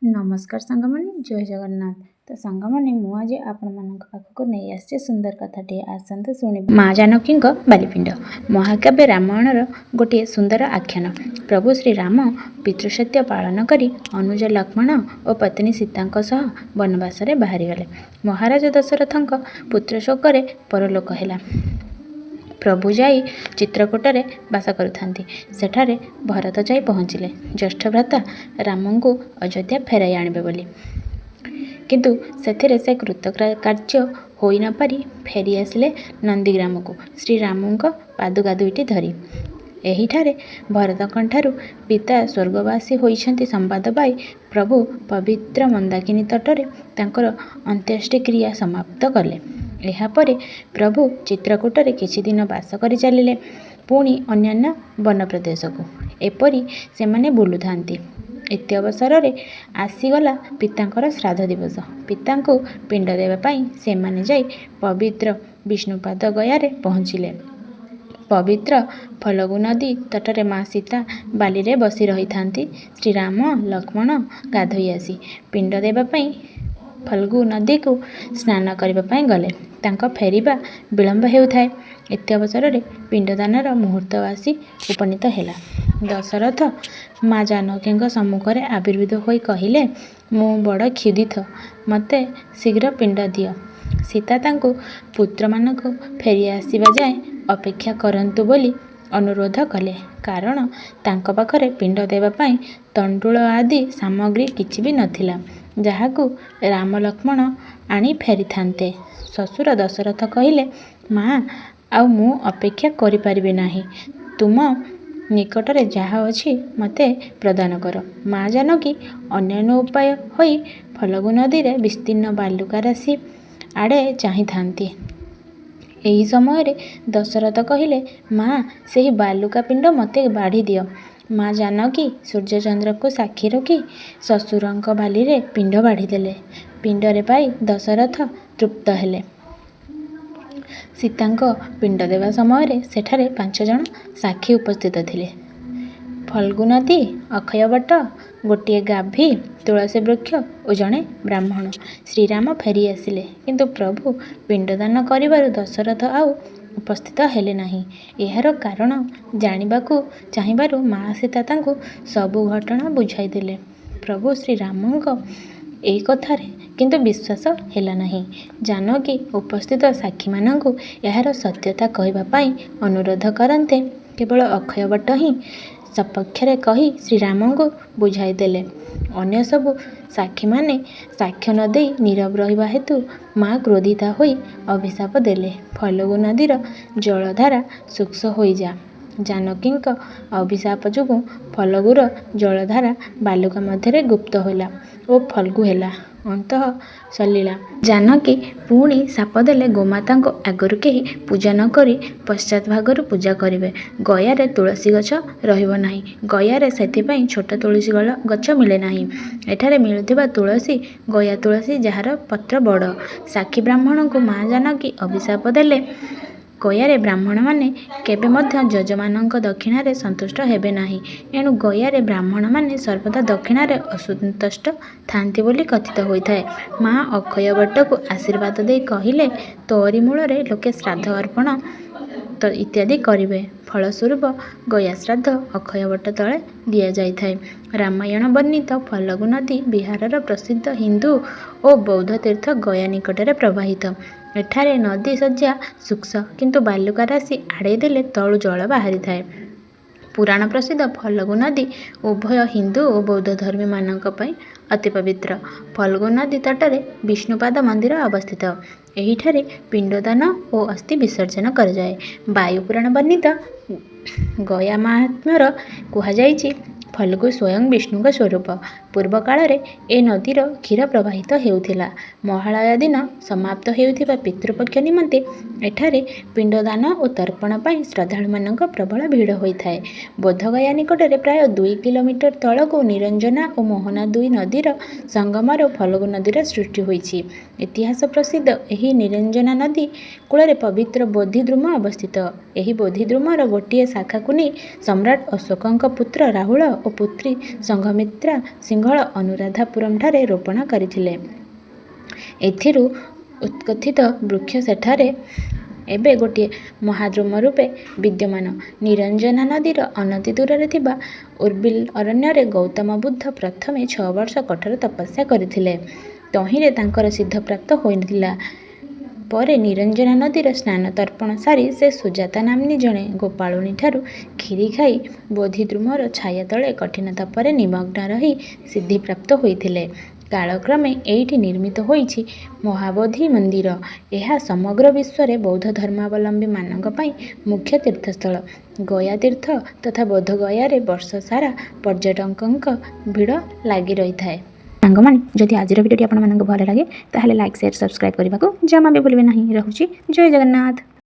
नमस्कार सांगमाने जय जगन्नाथ। तो सांगमाने मु आज आपण पाखक नहीं आसी सुंदर कथाटे आसत शुणी। माँ जानकी बालीपिंड महाकाव्य रामायण गोटे सुंदर आख्यान। प्रभु श्री राम पितृसत्य पालन करी अनुज लक्ष्मण और पत्नी सीता सह वनवास बाहरी गले। महाराज दशरथ पुत्र शोक परलोक है। प्रभु जाई चित्रकूटरे बास करुथांती। सेठारे भरत जाई पहुँचिले ज्येष्ठ भ्राता राम को अयोध्या फेराई आणबे बोली। किंतु सेथिरे से कृतकार्य होई न पारी फेरी आसिले नंदीग्राम को श्रीराम पादुका दुईटी धरी। एहिठारे भरतकंठारु पिता स्वर्गवासी होइछन्ति संवाद पाई प्रभु पवित्र मंदाकिनी तटरे तांकर अंत्येष्टि क्रिया समाप्त कले। एहापरे प्रभु चित्रकूटरे किछि दिन बास करि चलिले। पुणी अन्यान्य वन प्रदेश को एपरी सेमाने बुलुथांती। इति अवसर आसीगला पितांकर श्राद्ध दिवस। पिता को पिंड देवा पाई सेमाने जाई पवित्र विष्णुपाद गयारे पहुँचिले। पवित्र फल्गु नदी तटरे माँ सीता बाली रे बसी रही थांती। श्रीराम लक्ष्मण गाधोई आसी पिंड देवा पाई फल्गु नदी को स्नान करबा पाई गले। तांका फेरिबा विलंब हेउथाए। इति अवसर पिंडदानर मुहूर्त आसी उपनीत हैला। दशरथ माँ जानकी सम्मुखरे आविर्भूत होई कहिले, मु बड़ क्षुधित, मते शीघ्र पिंड दियो। सीता तांको पुत्र मानक फेरी आसीबा जाए अपेक्षा करंतु बोली अनुरोध कले। कारण तांको पाखरे पिंड देवा पाई तंडुल आदि सामग्री किछि भी नथिला, जहाकू राम लक्ष्मण आनी फेरी थांते। ससुर दशरथ कहिले, माँ आउ मु अपेक्षा करि परिबे नाही, तुम निकटरे जहा अछि मते प्रदान कर। माँ जानकी अन्यान्य उपाय होई फल्गु नदी रे विस्तीर्ण बालुका राशि आड़े चाही थांती। एही समय दशरथ कहिले, माँ सेही बालुका पिंड मते बाढ़ी दियो। माँ जानकी सूर्यचंद्र को साक्षी रखी ससुरंक बाली रे पिंड बाढ़ी देले। पिंडरे पाई दशरथ तृप्त हेले। सीतांक पिंड देवा समय सेठारे 5 जन साक्षी उपस्थित थिले। फल्गु नदी, अक्षय बट, गोटे गाभी, तुलसी वृक्ष और जड़े ब्राह्मण। श्रीराम फेरी आसिले, किंतु प्रभु पिंडदान करिबारु दशरथ आउ उपस्थित हेले नाही। एहार कारण जानिबाकू चाहिबारु माँ सीता तांकू सबु घटना बुझाई देले। प्रभु श्रीरामंक एई कथारे किंतु विश्वास हेला नाही। जानकी उपस्थित साक्षी मानंकू एहार सत्यता कहबा पाई अनुरोध करन्ते। केवल अक्षय बट ही सपक्षरे कही श्रीराम को बुझाई देले। अन्य सबु साक्षी माने साक्ष्य न देई नीरव रहिबा हेतु माँ क्रोधिता होई अभिशाप देले। फल्गु नदीर जलधारा शुष्क होई जा। जानकींक अभिशाप जोगु फल्गुर जलधारा बालुका मध्यरे गुप्त होला और फल्गु हेला अंतः सलिला। जानकी पुणी साप देले, गोमाता आगरु केही पूजा न करी पश्चात भागरु पूजा करिवे। गयारे तुलसी गछ रहिबो नाही। गयारे सेथिपाई छोट तुलसी गछ मिले नाही। एठारे मिलुथिबा तुलसी गया तुलसी, जहार पत्र बड़। साक्षी ब्राह्मण को माँ जानकी अभिशाप देले, गयारे ब्राह्मण माने केबे मध्य जजमानंक दक्षिणारे संतुष्ट हेबे नाही। एणु गयारे ब्राह्मण माने सर्वदा दक्षिणारे असंतुष्ट थांती बोली कथित होइथाए। माँ अक्षय बट को आशीर्वाद दे कहिले, तोरी मूलरे लोके श्राद्ध अर्पण इत्यादि करिवे। फलस्वरूप गया श्राद्ध अक्षय बट तले दिया जाइथाए। रामायण वर्णित फल्गु नदी बिहारर प्रसिद्ध हिंदू और बौद्ध तीर्थ गया निकटरे प्रवाहित। एठारे नदी सज्जा शुष्क, किंतु बालुका राशि आड़े देले तळु जल बाहरी थाए। पुराण प्रसिद्ध फल्गु नदी उभय हिंदू और बौद्ध धर्मी मानक पई अति पवित्र। फल्गु नदी तटरे विष्णुपाद मंदिर अवस्थित। एहिठारे पिंडदान और अस्थि विसर्जन कर जाए। वायु पुराण वर्णित गया महात्म्यर कुहाଯାଇଛି, फल्गु स्वयं विष्णुक स्वरूप। पूर्व काल ए नदीर क्षीर प्रवाहित हेउथिला। महालय दिन समाप्त हेउथिबा पितृपक्ष निमंते एठारे पिंडदान और तर्पण पाई श्रद्धालु मानक प्रबल भीड़ होइथाए। बोधगया निकटरे प्राय 2 किलोमीटर तळकू निरंजना और मोहना दुई नदीर संगमर फल्गु नदीर सृष्टि होइछि। इतिहास प्रसिद्ध एही निरंजना नदी कूଳରେ पवित्र बोधिद्रुम अवस्थित। एही बोधिद्रुमर गोटिए शाखा को नहीं सम्राट अशोकଙ୍କ पुत्र राहुल और पुत्री संघमित्रा सिंह ଶ୍ରୀଜଙ୍ଗଳ ଅନୁରାଧାପୁରମଠାରେ ରୋପଣ କରିଥିଲେ। ଏଥିରୁ ଉତ୍କଥିତ ବୃକ୍ଷ ସେଠାରେ ଏବେ ଗୋଟିଏ ମହାଦ୍ରୁମ ରୂପେ ବିଦ୍ୟମାନ। ନିରଞ୍ଜନା ନଦୀର ଅନତି ଦୂରରେ ଥିବା ଉର୍ବିଲ ଅରଣ୍ୟରେ ଗୌତମ ବୁଦ୍ଧ ପ୍ରଥମେ 6 ବର୍ଷ କଠୋର ତପସ୍ୟା କରିଥିଲେ। ତହିଁରେ ତାଙ୍କର ସିଦ୍ଧପ୍ରାପ୍ତ ହୋଇଥିଲା। ପରେ ନିରଞ୍ଜନା ନଦୀର ସ୍ନାନ ତର୍ପଣ ସାରି ସେ ସୁଜାତା ନାମ୍ନୀ ଜଣେ ଗୋପାଳୁଣୀଠାରୁ କ୍ଷୀରି ଖାଇ ବୋଧିଦ୍ରୁମର ଛାୟା ତଳେ କଠିନ ତପରେ ନିମଗ୍ନ ରହି ସିଦ୍ଧିପ୍ରାପ୍ତ ହୋଇଥିଲେ। କାଳକ୍ରମେ ଏଇଠି ନିର୍ମିତ ହୋଇଛି ମହାବୋଧି ମନ୍ଦିର। ଏହା ସମଗ୍ର ବିଶ୍ୱରେ ବୌଦ୍ଧ ଧର୍ମାବଲମ୍ବୀମାନଙ୍କ ପାଇଁ ମୁଖ୍ୟ ତୀର୍ଥସ୍ଥଳ। ଗୟା ତୀର୍ଥ ତଥା ବୋଧଗୟାରେ ବର୍ଷ ସାରା ପର୍ଯ୍ୟଟକଙ୍କ ଭିଡ଼ ଲାଗି ରହିଥାଏ। ସାଙ୍ଗମାନେ, ଯଦି ଆଜିର ଭିଡ଼ିଓଟି ଆପଣମାନଙ୍କୁ ଭଲ ଲାଗେ ତାହେଲେ ଲାଇକ୍, ସେୟାର, ସବସ୍କ୍ରାଇବ୍ କରିବାକୁ ଜମା ବି ଭୁଲିବେ ନାହିଁ। ରହୁଛି। ଜୟ ଜଗନ୍ନାଥ।